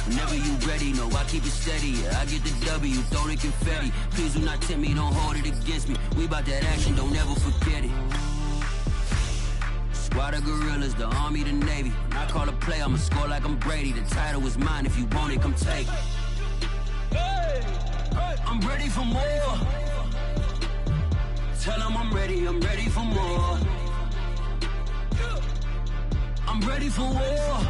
Whenever you ready, no, I keep it steady. Yeah, I get the W, throw the confetti. Please do not tempt me, don't hold it against me. We bout that action, don't ever forget it. Squad of gorillas, the army, the navy. When I call a play, I'ma score like I'm Brady. The title is mine, if you want it, come take it. I'm ready for more. Tell them I'm ready for more. I'm ready for war.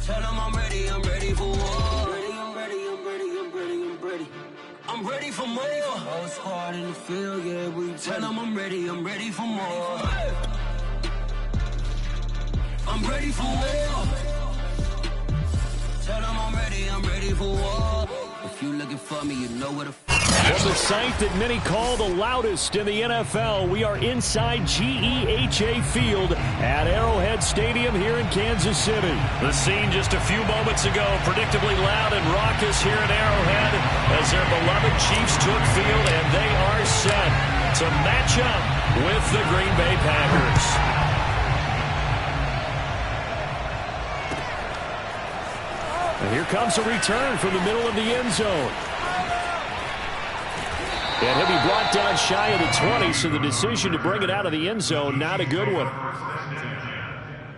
Tell them I'm ready for war. I'm ready for more. Whole squad in the field, yeah, we tell them I'm ready for more. I'm ready for war. Tell them I'm ready for war. If you looking for me, you know where to From the site that many call the loudest in the NFL, we are inside GEHA Field at Arrowhead Stadium here in Kansas City. The scene just a few moments ago, predictably loud and raucous here at Arrowhead as their beloved Chiefs took field, and they are set to match up with the Green Bay Packers. And here comes a return from the middle of the end zone. And he'll be brought down shy of the 20, so the decision to bring it out of the end zone, not a good one.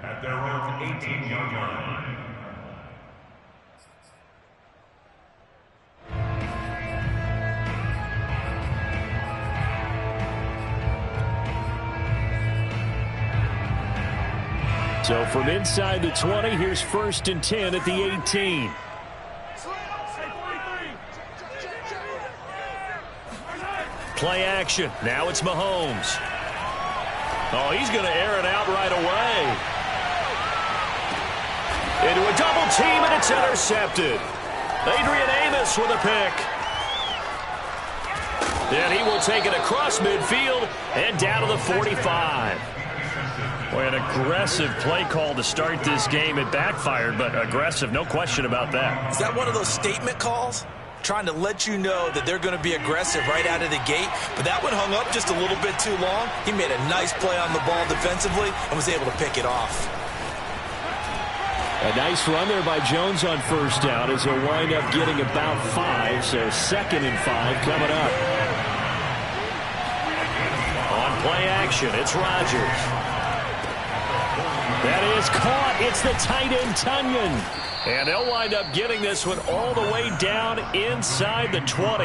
At their own 18-yard line. So from inside the 20, here's 1st and 10 at the 18. Play action. Now it's Mahomes. Oh, he's going to air it out right away. Into a double team, and it's intercepted. Adrian Amos with a pick. And he will take it across midfield and down to the 45. Boy, an aggressive play call to start this game. It backfired, but aggressive, no question about that. Is that one of those statement calls? Trying to let you know that they're going to be aggressive right out of the gate, but that one hung up just a little bit too long. He made a nice play on the ball defensively and was able to pick it off. A nice run there by Jones on 1st down as he'll wind up getting about 5, so 2nd and 5 coming up. On play action, it's Rodgers. That is caught. It's the tight end, Tunyon. And they'll wind up getting this one all the way down inside the 20.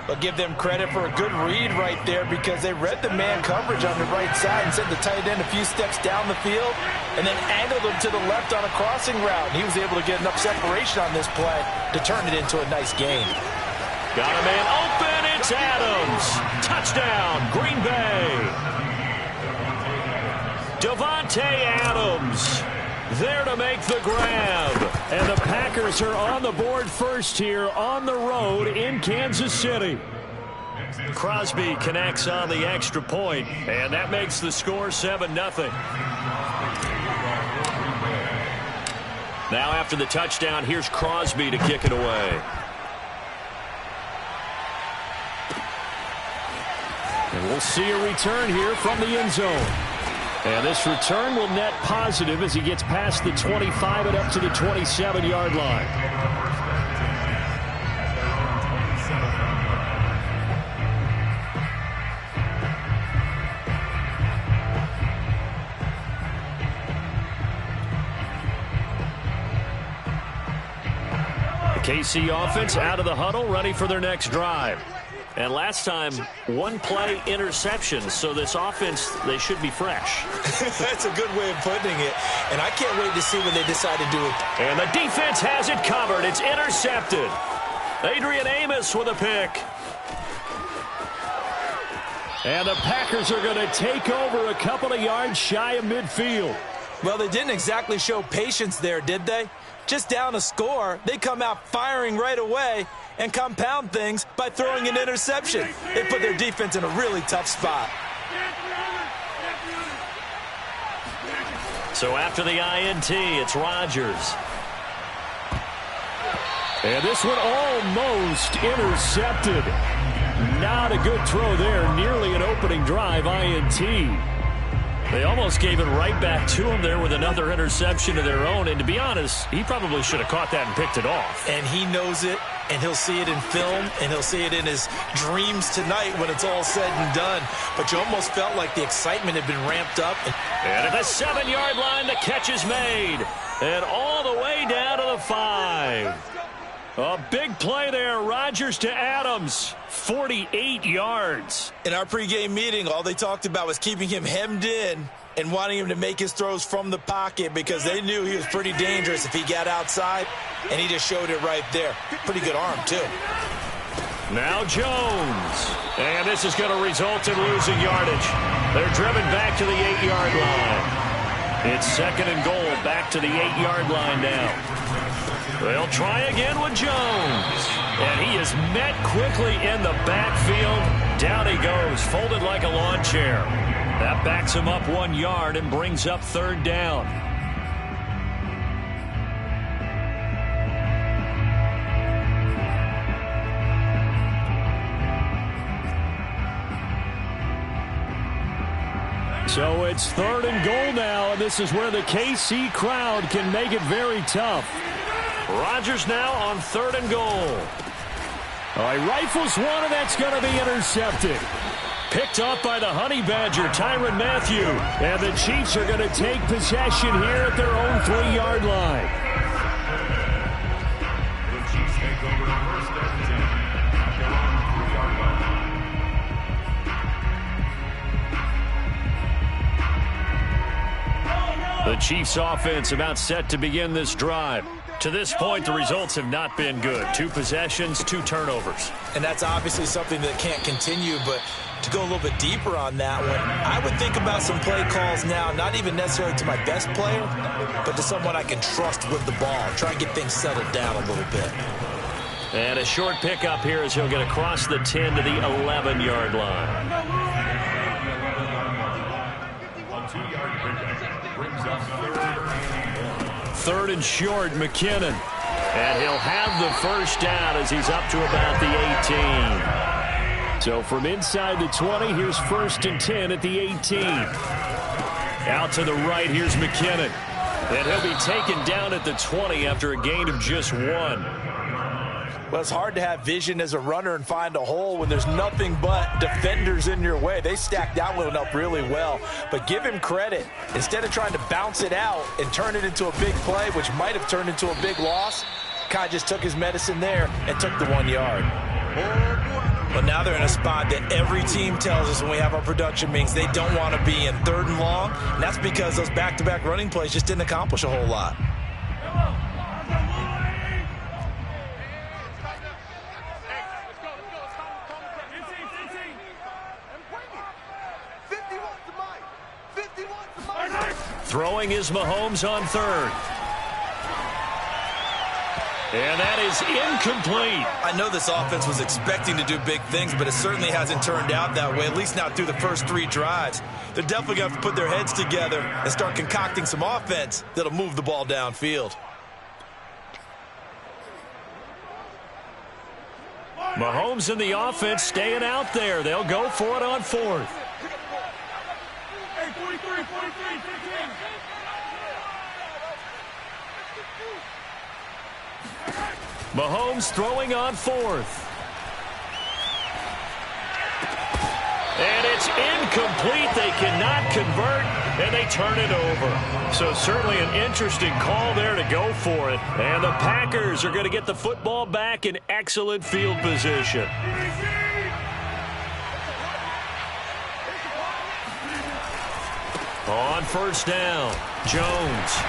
I'll give them credit for a good read right there because they read the man coverage on the right side and sent the tight end a few steps down the field and then angled him to the left on a crossing route. And he was able to get enough separation on this play to turn it into a nice gain. Got a man open. It's Adams. Touchdown, Green Bay. Davante Adams there to make the grab. And the Packers are on the board first here on the road in Kansas City. Crosby connects on the extra point, and that makes the score 7-0. Now after the touchdown, here's Crosby to kick it away. And we'll see a return here from the end zone. And this return will net positive as he gets past the 25 and up to the 27-yard line. The KC offense out of the huddle, ready for their next drive. And last time, one play interception, so this offense, they should be fresh. That's a good way of putting it, and I can't wait to see what they decide to do with it. And the defense has it covered. It's intercepted. Adrian Amos with a pick. And the Packers are going to take over a couple of yards shy of midfield. Well, they didn't exactly show patience there, did they? Just down a score, they come out firing right away and compound things by throwing an interception. They put their defense in a really tough spot. So after the INT, it's Rodgers. And this one almost intercepted. Not a good throw there. Nearly an opening drive INT. They almost gave it right back to him there with another interception of their own. And to be honest, he probably should have caught that and picked it off. And he knows it, and he'll see it in film, and he'll see it in his dreams tonight when it's all said and done. But you almost felt like the excitement had been ramped up. And at the 7-yard line, the catch is made. And all the way down to the 5. A big play there. Rodgers to Adams. 48 yards. In our pregame meeting, all they talked about was keeping him hemmed in and wanting him to make his throws from the pocket because they knew he was pretty dangerous if he got outside, and he just showed it right there. Pretty good arm, too. Now Jones. And this is going to result in losing yardage. They're driven back to the 8-yard line. It's 2nd and goal, back to the 8-yard line now. They'll try again with Jones. And he is met quickly in the backfield. Down he goes, folded like a lawn chair. That backs him up 1 yard and brings up 3rd down. So it's 3rd and goal now, and this is where the KC crowd can make it very tough. Rodgers now on 3rd and goal. All right, rifles one, and that's going to be intercepted. Picked up by the Honey Badger, Tyrann Mathieu. And the Chiefs are going to take possession here at their own 3-yard line. The Chiefs take over the 1st and 10 at their own 3-yard line. The Chiefs offense about set to begin this drive. To this point, the results have not been good. 2 possessions, 2 turnovers. And that's obviously something that can't continue, but to go a little bit deeper on that one, I would think about some play calls now, not even necessarily to my best player, but to someone I can trust with the ball. Try and get things settled down a little bit. And a short pickup here as he'll get across the 10 to the 11-yard line. A 2-yard pickup brings up 3rd and short, McKinnon. And he'll have the 1st down as he's up to about the 18. So from inside the 20, here's 1st and 10 at the 18. Out to the right, here's McKinnon. And he'll be taken down at the 20 after a gain of just 1. Well, it's hard to have vision as a runner and find a hole when there's nothing but defenders in your way. They stacked that one up really well. But give him credit. Instead of trying to bounce it out and turn it into a big play, which might have turned into a big loss, Kai just took his medicine there and took the 1 yard. But now they're in a spot that every team tells us when we have our production meetings they don't want to be in 3rd and long. And that's because those back-to-back running plays just didn't accomplish a whole lot. Throwing is Mahomes on 3rd. And that is incomplete. I know this offense was expecting to do big things, but it certainly hasn't turned out that way, at least not through the first 3 drives. They're definitely going to have to put their heads together and start concocting some offense that'll move the ball downfield. Mahomes and the offense staying out there. They'll go for it on 4th. Mahomes throwing on 4th. And it's incomplete. They cannot convert, and they turn it over. So certainly an interesting call there to go for it. And the Packers are going to get the football back in excellent field position. On 1st down, Jones.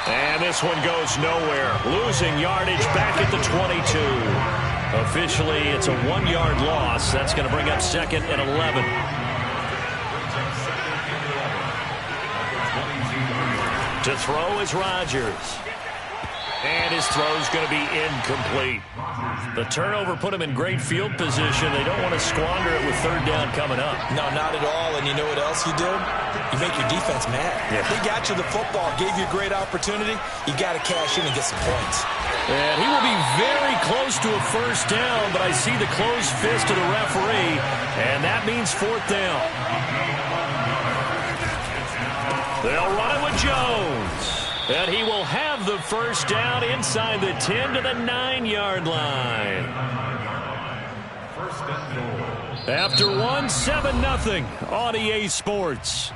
And this one goes nowhere. Losing yardage back at the 22. Officially, it's a 1-yard loss. That's going to bring up 2nd and 11. To throw is Rodgers. And his throw's going to be incomplete. The turnover put him in great field position. They don't want to squander it with 3rd down coming up. No, not at all. And you know what else you did? You make your defense mad. Yeah. They got you the football, gave you a great opportunity. You got to cash in and get some points. And he will be very close to a 1st down, but I see the closed fist of the referee, and that means 4th down. They'll run it with Jones. And he will have the first down inside the 10 to the 9-yard line. First and goal. After 7-0 on EA Sports.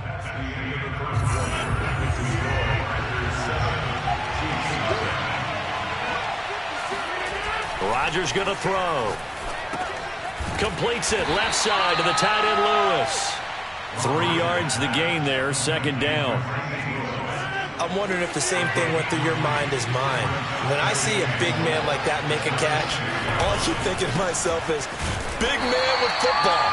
Rodgers going to throw. Completes it left side to the tight end Lewis. 3 yards the gain there, second down. I'm wondering if the same thing went through your mind as mine. When I see a big man like that make a catch, all I keep thinking to myself is, big man with football.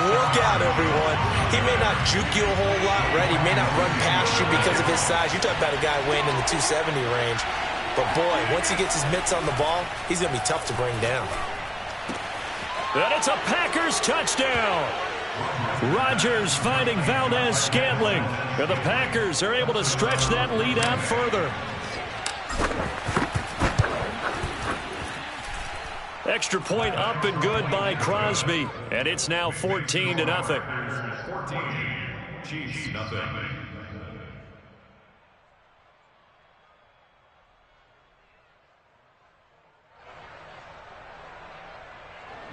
Look out, everyone. He may not juke you a whole lot, right? He may not run past you because of his size. You talk about a guy weighing in the 270 range. But, boy, once he gets his mitts on the ball, he's going to be tough to bring down. And it's a Packers touchdown. Rodgers finding Valdez-Scantling. And the Packers are able to stretch that lead out further. Extra point up and good by Crosby. And it's now 14-0. 14. Chiefs, nothing.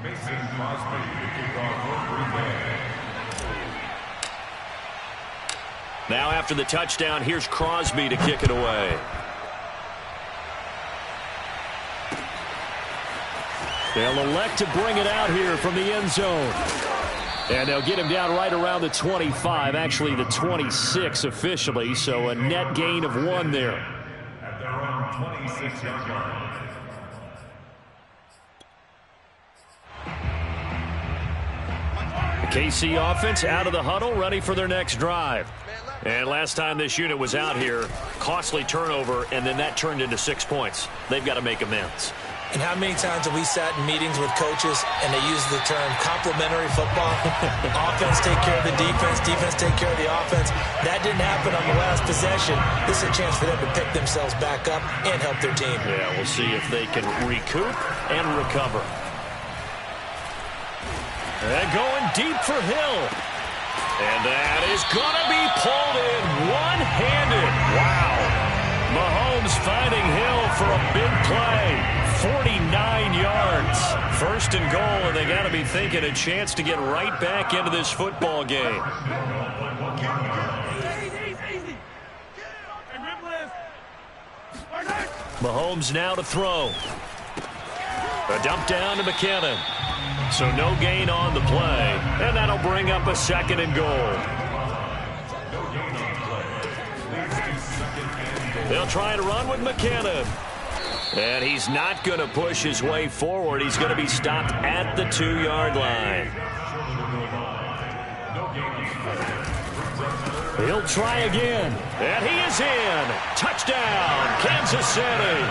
Mason Crosby to kick off for Green Bay. Now after the touchdown, here's Crosby to kick it away. They'll elect to bring it out here from the end zone. And they'll get him down right around the 25, actually the 26 officially, so a net gain of 1 there. At their own 26-yard line. KC offense out of the huddle, ready for their next drive. And last time this unit was out here, costly turnover, and then that turned into 6 points. They've got to make amends. And how many times have we sat in meetings with coaches and they use the term complementary football? Offense take care of the defense, defense take care of the offense. That didn't happen on the last possession. This is a chance for them to pick themselves back up and help their team. Yeah, we'll see if they can recoup and recover. And going deep for Hill. And that is going to be pulled in one-handed. Wow. Mahomes finding Hill for a big play. 49 yards. First and goal, and they got to be thinking a chance to get right back into this football game. Mahomes now to throw. A dump down to McKinnon. So no gain on the play, and that'll bring up a second and goal. They'll try to run with McKinnon. And he's not going to push his way forward. He's going to be stopped at the 2-yard line. He'll try again. And he is in. Touchdown, Kansas City.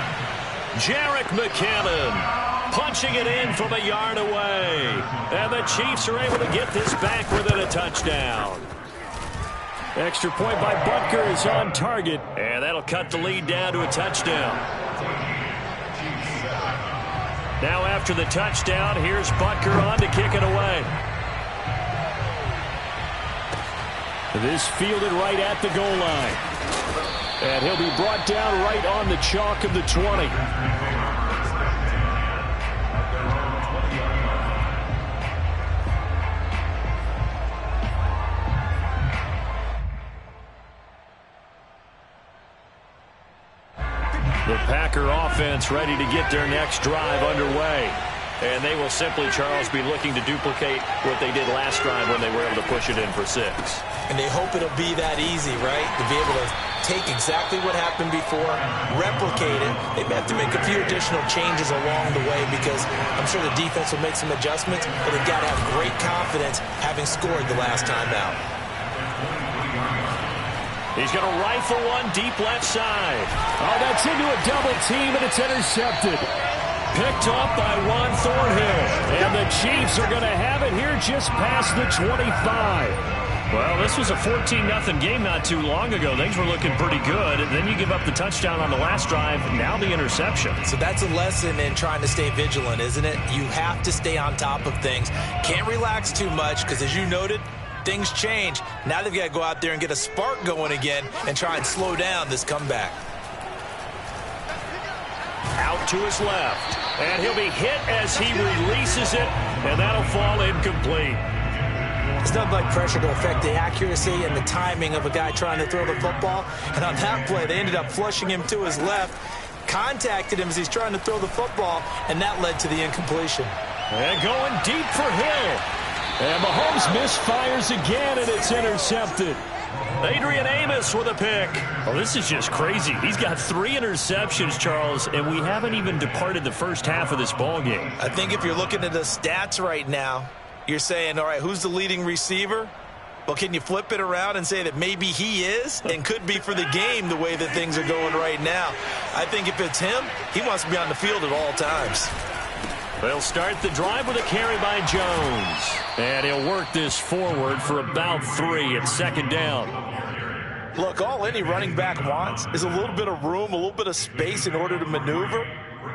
Jerick McKinnon punching it in from a yard away. And the Chiefs are able to get this back within a touchdown. Extra point by Butker is on target. And that'll cut the lead down to a touchdown. Now after the touchdown, here's Butker on to kick it away. This fielded right at the goal line. And he'll be brought down right on the chalk of the 20. The Packer offense ready to get their next drive underway. And they will simply, Charles, be looking to duplicate what they did last drive when they were able to push it in for 6. And they hope it'll be that easy, right? To be able to take exactly what happened before, replicate it. They may have to make a few additional changes along the way because I'm sure the defense will make some adjustments, but they've got to have great confidence having scored the last time out. He's going to rifle one deep left side. Oh, that's into a double team, and it's intercepted. Picked off by Juan Thornhill. And the Chiefs are going to have it here just past the 25. Well, this was a 14-0 game not too long ago. Things were looking pretty good. And then you give up the touchdown on the last drive. Now the interception. So that's a lesson in trying to stay vigilant, isn't it? You have to stay on top of things. Can't relax too much because, as you noted, things change. Now they've got to go out there and get a spark going again and try and slow down this comeback. Out to his left. And he'll be hit as he releases it, and that'll fall incomplete. It's nothing like pressure to affect the accuracy and the timing of a guy trying to throw the football. And on that play, they ended up flushing him to his left, contacted him as he's trying to throw the football, and that led to the incompletion. And going deep for Hill. And Mahomes misfires again, and it's intercepted. Adrian Amos with a pick. Well, this is just crazy. He's got 3 interceptions, Charles, and we haven't even departed the first half of this ball game. I think if you're looking at the stats right now, you're saying, all right, who's the leading receiver? Well, can you flip it around and say that maybe he is and could be for the game the way that things are going right now? I think if it's him, he wants to be on the field at all times. They'll start the drive with a carry by Jones. And he'll work this forward for about 3 at second down. Look, all any running back wants is a little bit of room, a little bit of space in order to maneuver.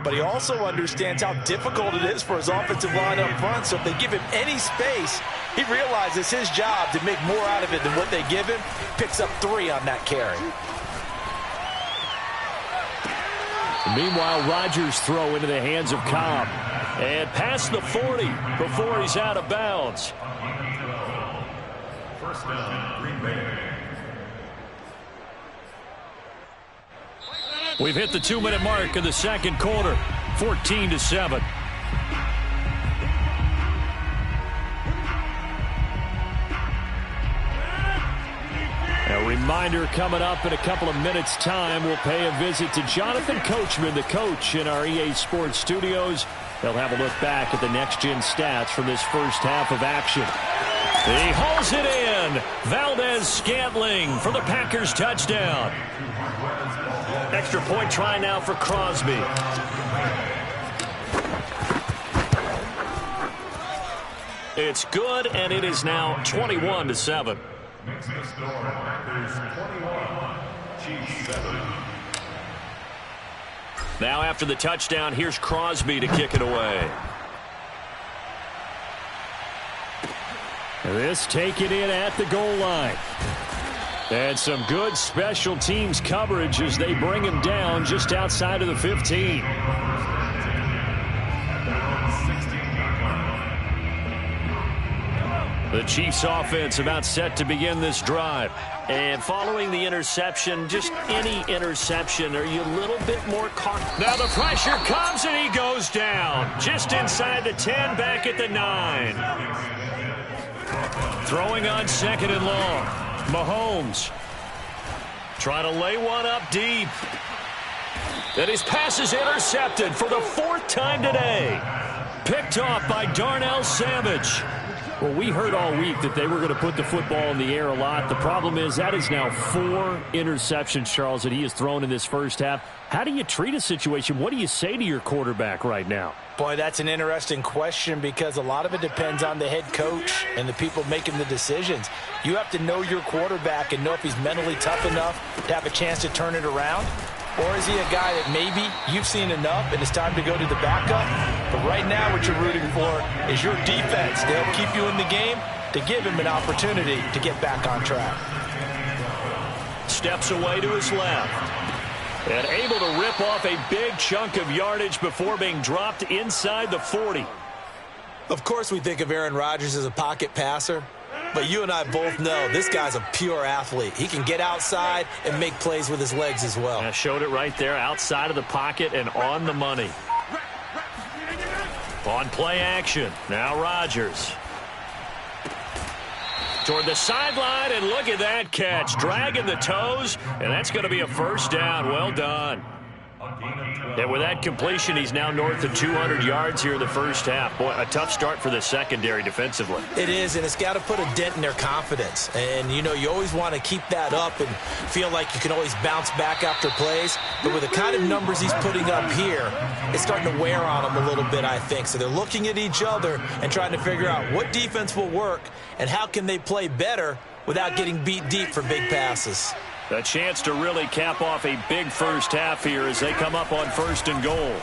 But he also understands how difficult it is for his offensive line up front. So if they give him any space, he realizes his job to make more out of it than what they give him. Picks up 3 on that carry. Meanwhile, Rodgers throw into the hands of Cobb. And past the 40 before he's out of bounds. First down, Green Bay. We've hit the 2-minute mark of the second quarter, 14-7. A reminder coming up in a couple of minutes' time. We'll pay a visit to Jonathan Coachman, the coach in our EA Sports studios. They'll have a look back at the next-gen stats from this first half of action. He hauls it in. Valdez-Scantling for the Packers touchdown. Extra point try now for Crosby. It's good, and it is now 21-7. Makes the score Packers 21, Chiefs 7. Now after the touchdown, here's Crosby to kick it away. This taken in at the goal line. And some good special teams coverage as they bring him down just outside of the 15. The Chiefs offense about set to begin this drive. And following the interception, just any interception, are you a little bit more cautious? Now the pressure comes and he goes down. Just inside the 10, back at the 9. Throwing on second and long. Mahomes trying to lay one up deep. And his pass is intercepted for the 4th time today. Picked off by Darnell Savage. Well, we heard all week that they were going to put the football in the air a lot. The problem is that is now 4 interceptions, Charles, that he has thrown in this first half. How do you treat a situation? What do you say to your quarterback right now? Boy, that's an interesting question because a lot of it depends on the head coach and the people making the decisions. You have to know your quarterback and know if he's mentally tough enough to have a chance to turn it around. Or is he a guy that maybe you've seen enough and it's time to go to the backup? But right now what you're rooting for is your defense. They'll keep you in the game to give him an opportunity to get back on track. Steps away to his left. And able to rip off a big chunk of yardage before being dropped inside the 40. Of course we think of Aaron Rodgers as a pocket passer. But you and I both know this guy's a pure athlete. He can get outside and make plays with his legs as well. I showed it right there, outside of the pocket and on the money. On play action, now Rodgers. Toward the sideline, and look at that catch. Dragging the toes, and that's going to be a first down. Well done. And with that completion, he's now north of 200 yards here in the first half. Boy, a tough start for the secondary defensively. It is, and it's got to put a dent in their confidence. And, you know, you always want to keep that up and feel like you can always bounce back after plays. But with the kind of numbers he's putting up here, it's starting to wear on them a little bit, I think. So they're looking at each other and trying to figure out what defense will work and how can they play better without getting beat deep for big passes. A chance to really cap off a big first half here as they come up on 1st and goal.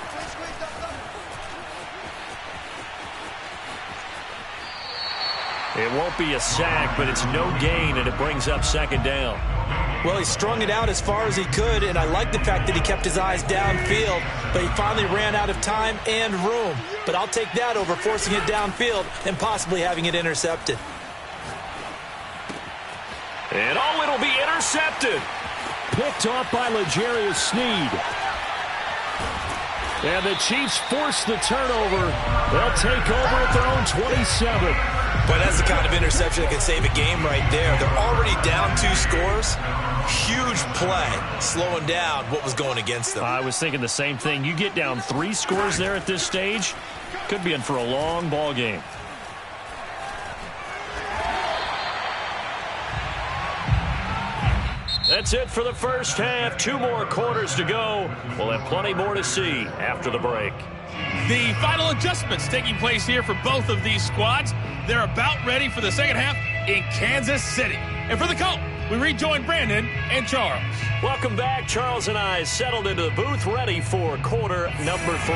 It won't be a sack, but it's no gain, and it brings up second down. Well, he strung it out as far as he could, and I like the fact that he kept his eyes downfield, but he finally ran out of time and room. But I'll take that over forcing it downfield and possibly having it intercepted. And it'll be intercepted. Picked off by L'Jarius Sneed. And the Chiefs force the turnover. They'll take over at their own 27. But that's the kind of interception that can save a game right there. They're already down 2 scores. Huge play, slowing down what was going against them. I was thinking the same thing. You get down 3 scores there at this stage, could be in for a long ball game. That's it for the first half. 2 more quarters to go. We'll have plenty more to see after the break. The final adjustments taking place here for both of these squads. They're about ready for the second half in Kansas City. And for the call, we rejoin Brandon and Charles. Welcome back. Charles and I settled into the booth ready for quarter number 3.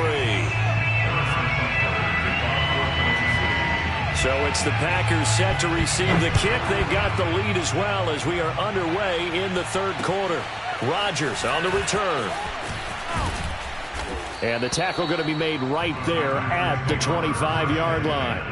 So it's the Packers set to receive the kick. They've got the lead as well as we are underway in the third quarter. Rodgers on the return. And the tackle going to be made right there at the 25-yard line.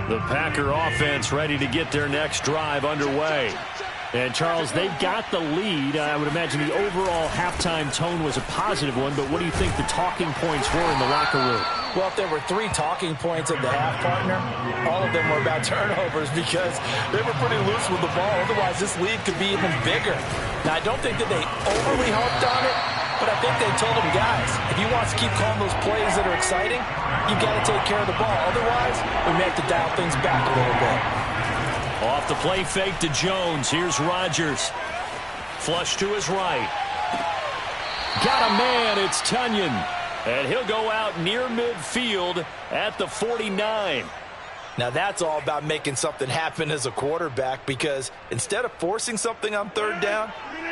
The Packer offense ready to get their next drive underway. And, Charles, they've got the lead. I would imagine the overall halftime tone was a positive one, but what do you think the talking points were in the locker room? Well, if there were 3 talking points of the half, partner, all of them were about turnovers because they were pretty loose with the ball. Otherwise, this lead could be even bigger. Now, I don't think that they overly harped on it, but I think they told them, guys, if you want to keep calling those plays that are exciting, you've got to take care of the ball. Otherwise, we may have to dial things back a little bit. Off the play fake to Jones. Here's Rodgers. Flush to his right. Got a man. It's Tunyon. And he'll go out near midfield at the 49. Now that's all about making something happen as a quarterback, because instead of forcing something on third down,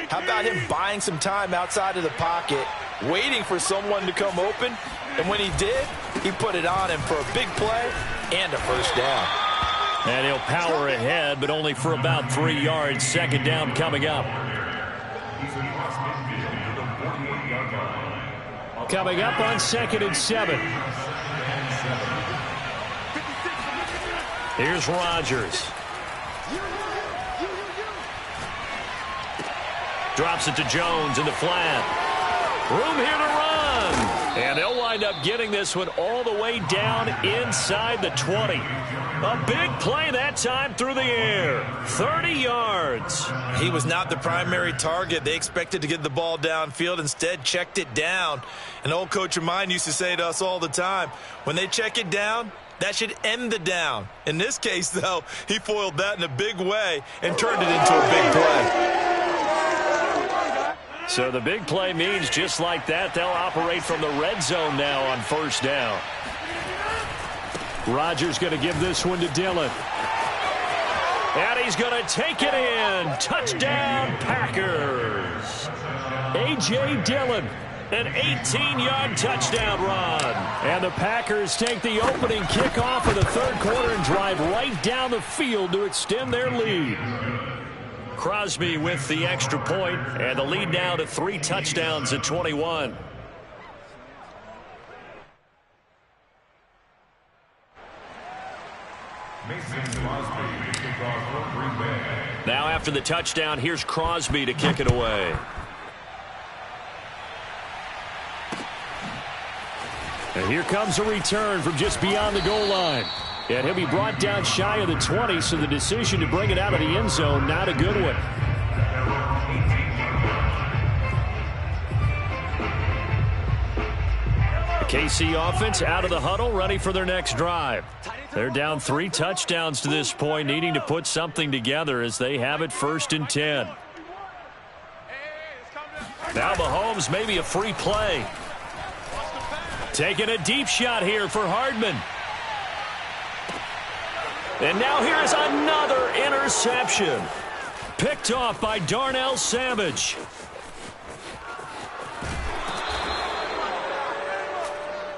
how about him buying some time outside of the pocket, waiting for someone to come open, and when he did, he put it on him for a big play and a first down. And he'll power ahead, but only for about 3 yards. Second down coming up. Coming up on 2nd and 7. Here's Rodgers. Drops it to Jones in the flat. Room here to run. And they'll wind up getting this one all the way down inside the 20. A big play that time through the air. 30 yards. He was not the primary target. They expected to get the ball downfield. Instead, checked it down. An old coach of mine used to say to us all the time, when they check it down, that should end the down. In this case, though, he foiled that in a big way and turned it into a big play. So the big play means just like that, they'll operate from the red zone now on first down. Rodgers going to give this one to Dillon. And he's going to take it in. Touchdown, Packers. A.J. Dillon. An 18-yard touchdown run. And the Packers take the opening kickoff of the third quarter and drive right down the field to extend their lead. Crosby with the extra point, and the lead now to 3 touchdowns at 21. Now after the touchdown, here's Crosby to kick it away. And here comes a return from just beyond the goal line. And he'll be brought down shy of the 20, so the decision to bring it out of the end zone, not a good one. The KC offense out of the huddle, ready for their next drive. They're down 3 touchdowns to this point, needing to put something together as they have it 1st and 10. Now Mahomes, maybe a free play. Taking a deep shot here for Hardman. And now here's another interception. Picked off by Darnell Savage.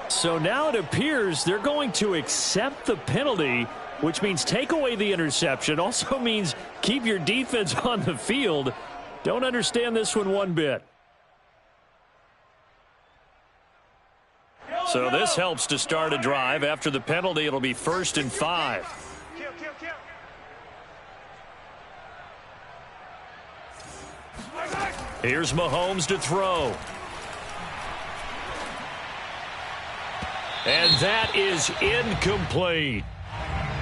So now it appears they're going to accept the penalty, which means take away the interception. Also means keep your defense on the field. Don't understand this one bit. So this helps to start a drive. After the penalty, it'll be 1st and 5. Here's Mahomes to throw. And that is incomplete.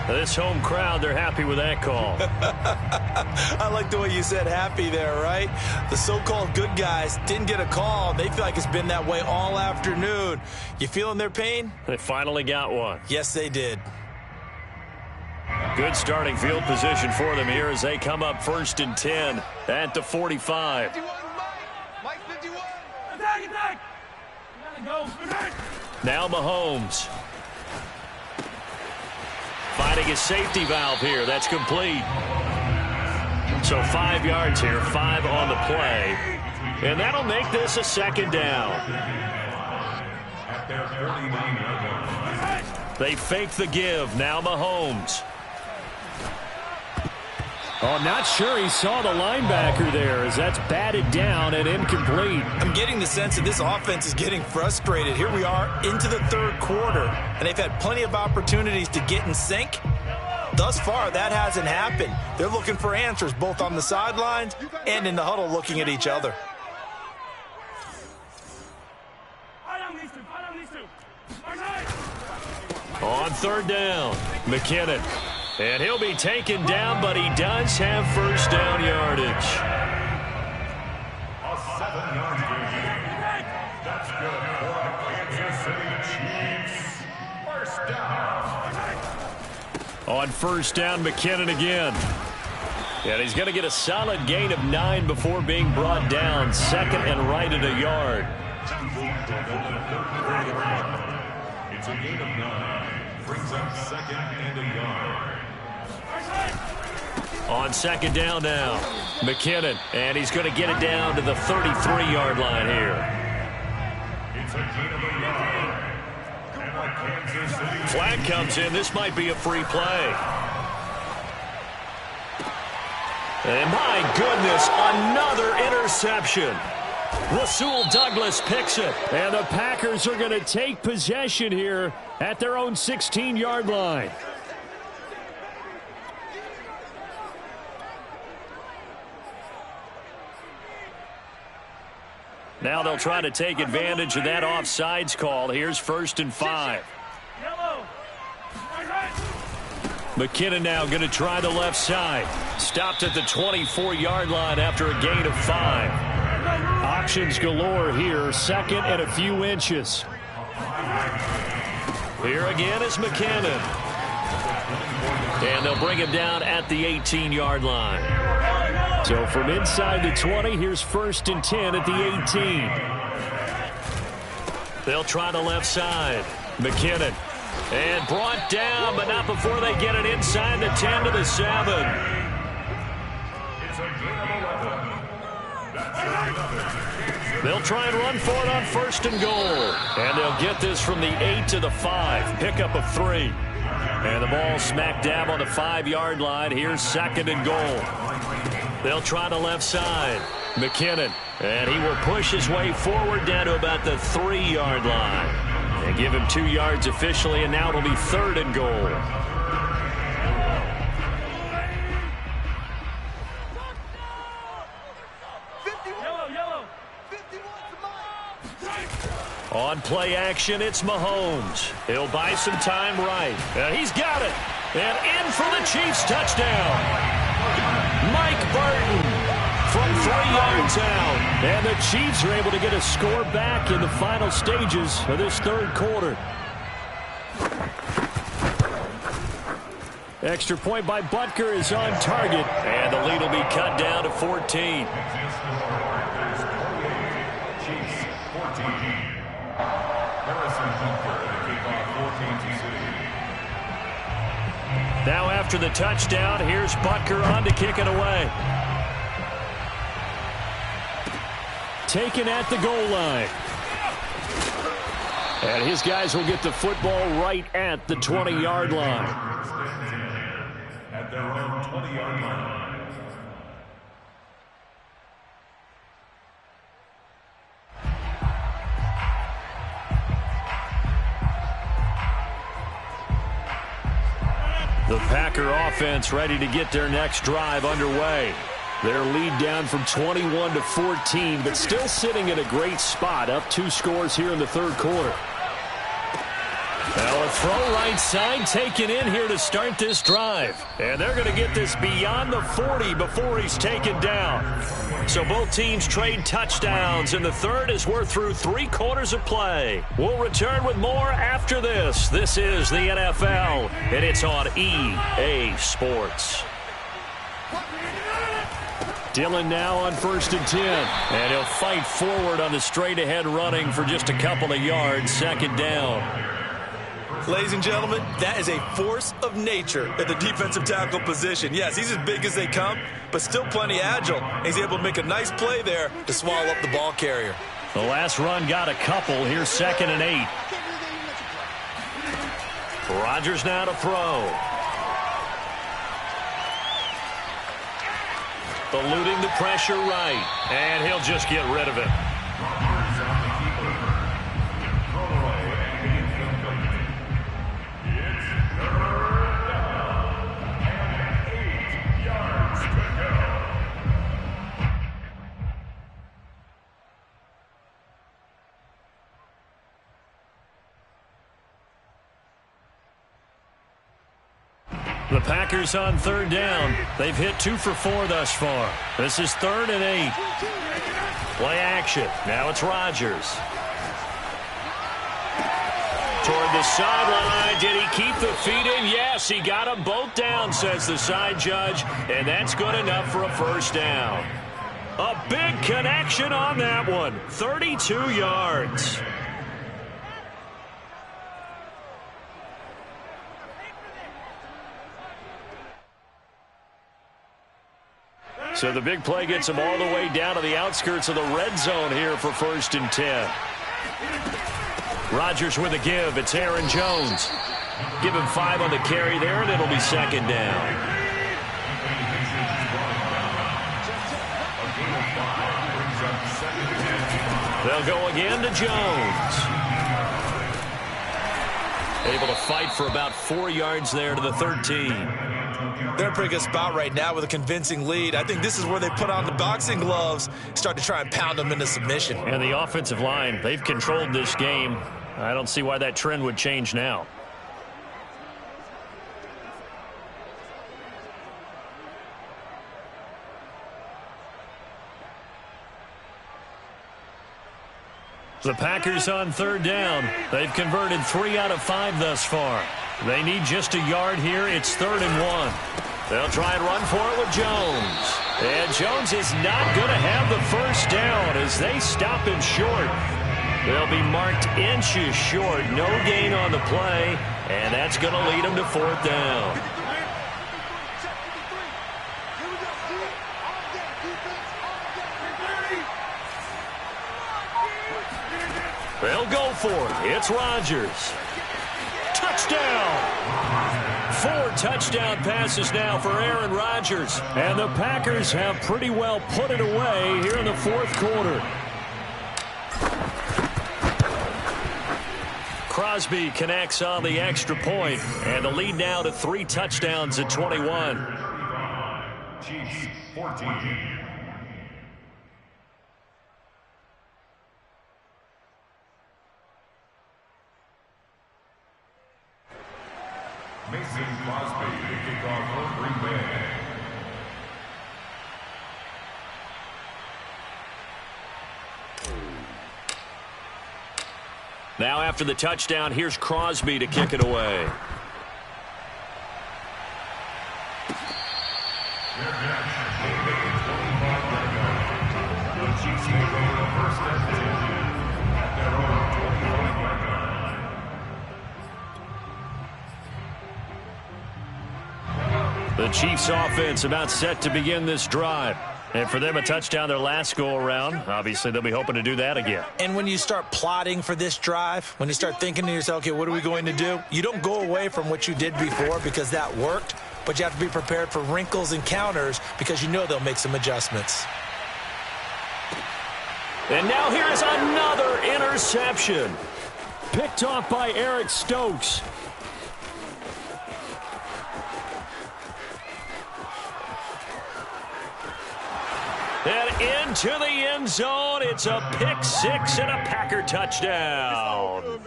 This home crowd, they're happy with that call. I like the way you said happy there, right? The so-called good guys didn't get a call. They feel like it's been that way all afternoon. You feeling their pain? They finally got one. Yes, they did. Good starting field position for them here as they come up 1st and 10 at the 45. Now Mahomes. Finding his safety valve here. That's complete. So 5 yards here, 5 on the play. And that'll make this a 2nd down. They fake the give. Now Mahomes. Oh, not sure he saw the linebacker there as that's batted down and incomplete. I'm getting the sense that this offense is getting frustrated. Here we are into the 3rd quarter, and they've had plenty of opportunities to get in sync. Thus far, that hasn't happened. They're looking for answers both on the sidelines and in the huddle looking at each other. On 3rd down, McKinnon. And he'll be taken down, but he does have 1st down yardage. A 7-yard gain. That's good for the Kansas City Chiefs. 1st down. On 1st down, McKinnon again. And he's going to get a solid gain of 9 before being brought down. 2nd and right at a yard. It's a gain of 9. Brings up 2nd and a yard. On 2nd down now, McKinnon, and he's going to get it down to the 33-yard line here. It's a gain of a yard. And a Kansas City. Flag comes in. This might be a free play. And my goodness, another interception. Rasul Douglas picks it. And the Packers are going to take possession here at their own 16-yard line. Now they'll try to take advantage of that offsides call. Here's 1st and 5. McKinnon now going to try the left side. Stopped at the 24-yard line after a gain of 5. Options galore here. 2nd and a few inches. Here again is McKinnon. And they'll bring him down at the 18-yard line. So from inside the 20, here's 1st and 10 at the 18. They'll try the left side. McKinnon. And brought down, but not before they get it inside the 10 to the 7. They'll try and run for it on 1st and goal. And they'll get this from the 8 to the 5. Pickup of 3. And the ball smack dab on the 5-yard line. Here's 2nd and goal. They'll try the left side. McKinnon. And he will push his way forward down to about the 3-yard line. They give him 2 yards officially, and now it'll be 3rd and goal. On play action, it's Mahomes. He'll buy some time right. And he's got it. And in for the Chiefs touchdown. Mike Burton from 3 yards out. And the Chiefs are able to get a score back in the final stages of this 3rd quarter. Extra point by Butker is on target. And the lead will be cut down to 14. Now after the touchdown, here's Butker on to kick it away. Taken at the goal line. And his guys will get the football right at the 20-yard line. At their own 20-yard line. The Packer offense ready to get their next drive underway. Their lead down from 21 to 14, but still sitting at a great spot, up 2 scores here in the third quarter. Now a throw right side taken in here to start this drive. And they're going to get this beyond the 40 before he's taken down. So both teams trade touchdowns in the third as we're through 3 quarters of play. We'll return with more after this. This is the NFL, and it's on EA Sports. Dillon now on 1st and 10. And he'll fight forward on the straight-ahead running for just a couple of yards. Second down. Ladies and gentlemen, that is a force of nature at the defensive tackle position. Yes, he's as big as they come, but still plenty agile. He's able to make a nice play there to swallow up the ball carrier. The last run got a couple. Here's 2nd and 8. Rodgers now to throw. Eluding the pressure right. And he'll just get rid of it. The Packers on 3rd down. They've hit 2 for 4 thus far. This is 3rd and 8. Play action. Now it's Rodgers. Toward the sideline. Did he keep the feet in? Yes, he got them both down, says the side judge. And that's good enough for a first down. A big connection on that one. 32 yards. So the big play gets him all the way down to the outskirts of the red zone here for 1st and 10. Rodgers with a give. It's Aaron Jones. Give him 5 on the carry there, and it'll be 2nd down. They'll go again to Jones. Able to fight for about 4 yards there to the 13. They're in a pretty good spot right now with a convincing lead. I think this is where they put on the boxing gloves, start to try and pound them into submission. And the offensive line, they've controlled this game. I don't see why that trend would change now. The Packers on 3rd down. They've converted 3 out of 5 thus far. They need just a yard here. It's 3rd and 1. They'll try and run for it with Jones. And Jones is not going to have the first down as they stop him short. They'll be marked inches short. No gain on the play. And that's going to lead them to 4th down. They'll go for it. It's Rodgers. Touchdown! 4 touchdown passes now for Aaron Rodgers. And the Packers have pretty well put it away here in the 4th quarter. Crosby connects on the extra point. And the lead now to 3 touchdowns at 21. Chiefs 14. Mason Crosby to kick off for Green Bay. Now after the touchdown, here's Crosby to kick it away. The Chiefs take over the 1st and 10 at their own 25-yard line. 2 The Chiefs offense about set to begin this drive. And for them, a touchdown their last go-around. Obviously, they'll be hoping to do that again. And when you start plotting for this drive, when you start thinking to yourself, okay, what are we going to do? You don't go away from what you did before because that worked, but you have to be prepared for wrinkles and counters because you know they'll make some adjustments. And now here is another interception. Picked off by Eric Stokes. And into the end zone. It's a pick six and a Packer touchdown.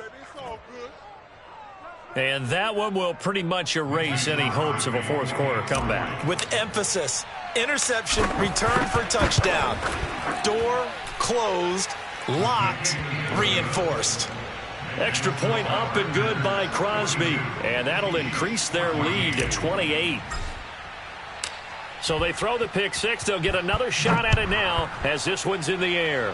And that one will pretty much erase any hopes of a fourth quarter comeback. With emphasis, interception, return for touchdown. Door closed, locked, reinforced. Extra point up and good by Crosby. And that'll increase their lead to 28. So they throw the pick six. They'll get another shot at it now as this one's in the air.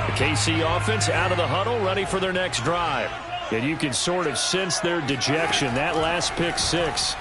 The KC offense out of the huddle, ready for their next drive. And you can sort of sense their dejection. That last pick six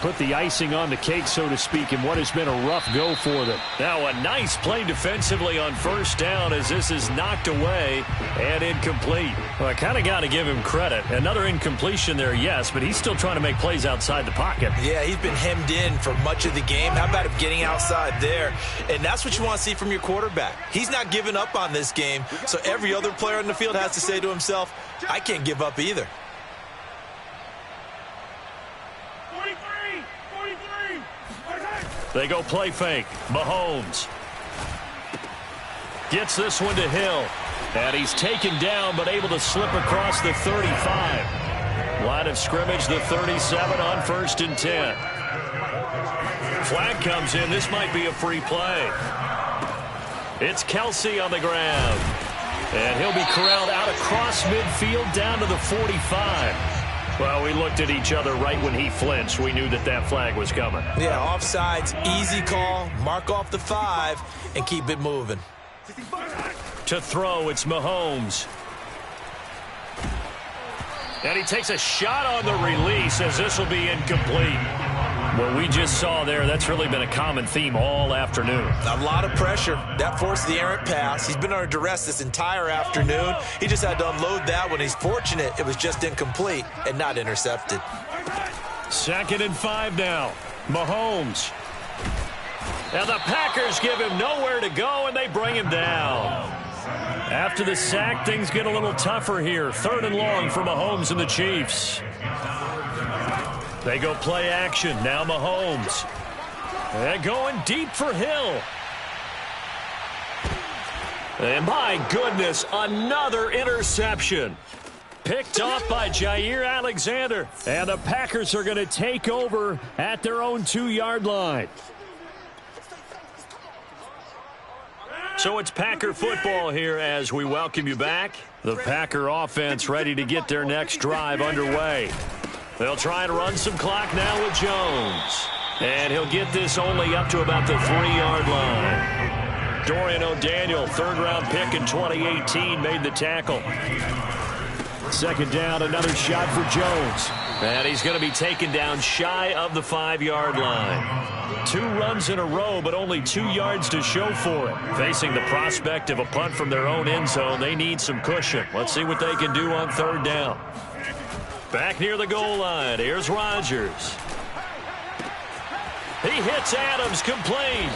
put the icing on the cake, so to speak, in what has been a rough go for them. Now a nice play defensively on first down as this is knocked away and incomplete. Well, I kind of got to give him credit. Another incompletion there, yes, but he's still trying to make plays outside the pocket. Yeah, he's been hemmed in for much of the game. How about him getting outside there? And that's what you want to see from your quarterback. He's not giving up on this game, so every other player on the field has to say to himself, I can't give up either. They go play fake. Mahomes gets this one to Hill. And he's taken down but able to slip across the 35. Line of scrimmage, the 37 on 1st and 10. Flag comes in. This might be a free play. It's Kelsey on the ground. And he'll be corralled out across midfield down to the 45. Well, we looked at each other right when he flinched. We knew that that flag was coming. Yeah, offsides, easy call. Mark off the 5 and keep it moving. To throw, it's Mahomes. And he takes a shot on the release as this will be incomplete. What we just saw there, that's really been a common theme all afternoon. A lot of pressure. That forced the errant pass. He's been under duress this entire afternoon. He just had to unload that one. He's fortunate it was just incomplete and not intercepted. 2nd and 5 now. Mahomes. And the Packers give him nowhere to go, and they bring him down. After the sack, things get a little tougher here. 3rd and long for Mahomes and the Chiefs. They go play action. Now Mahomes. They're going deep for Hill. And my goodness, another interception. Picked off by Jair Alexander. And the Packers are going to take over at their own 2-yard line. So it's Packer football here as we welcome you back. The Packer offense ready to get their next drive underway. They'll try and run some clock now with Jones. And he'll get this only up to about the 3-yard line. Dorian O'Daniel, 3rd-round pick in 2018, made the tackle. 2nd down, another shot for Jones. And he's going to be taken down shy of the 5-yard line. 2 runs in a row, but only 2 yards to show for it. Facing the prospect of a punt from their own end zone, they need some cushion. Let's see what they can do on 3rd down. Back near the goal line, here's Rodgers. He hits Adams, complete.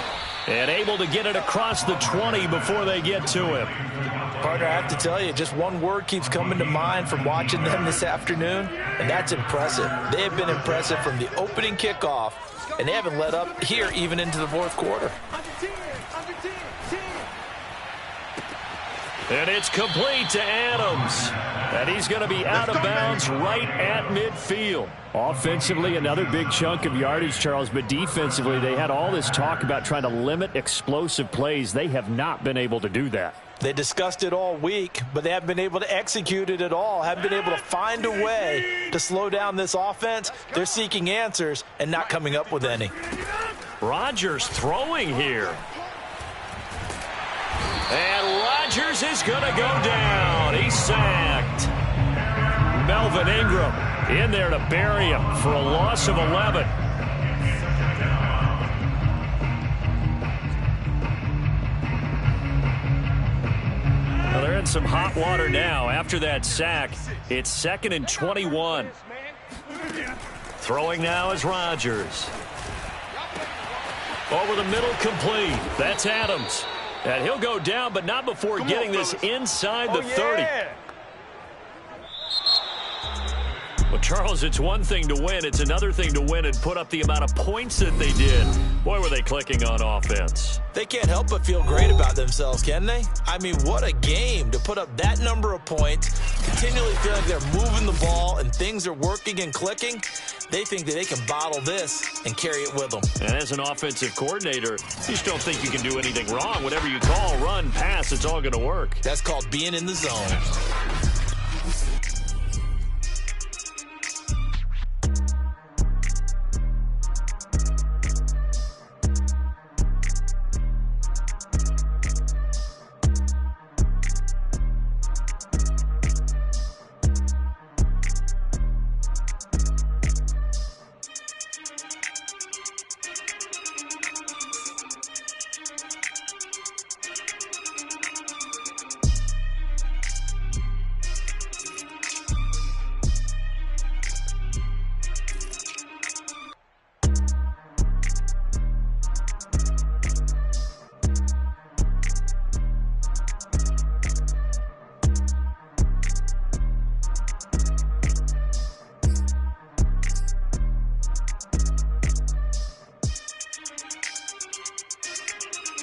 And able to get it across the 20 before they get to him. Partner, I have to tell you, just one word keeps coming to mind from watching them this afternoon, and that's impressive. They have been impressive from the opening kickoff, and they haven't let up here even into the 4th quarter. And it's complete to Adams. And he's going to be out of bounds right at midfield. Offensively, another big chunk of yardage, Charles, but defensively, they had all this talk about trying to limit explosive plays. They have not been able to do that. They discussed it all week, but they haven't been able to execute it at all, haven't been able to find a way to slow down this offense. They're seeking answers and not coming up with any. Rodgers throwing here. And Rodgers is going to go down. He's sacked. Melvin Ingram in there to bury him for a loss of 11. Well, they're in some hot water now. After that sack, it's 2nd and 21. Throwing now is Rodgers. Over the middle, complete. That's Adams. And he'll go down, but not before getting this inside the 30. Well, Charles, it's one thing to win. It's another thing to win and put up the amount of points that they did. Boy, were they clicking on offense. They can't help but feel great about themselves, can they? I mean, what a game to put up that number of points, continually feel like they're moving the ball and things are working and clicking. They think that they can bottle this and carry it with them. And as an offensive coordinator, you just don't think you can do anything wrong. Whatever you call, run, pass, it's all going to work. That's called being in the zone.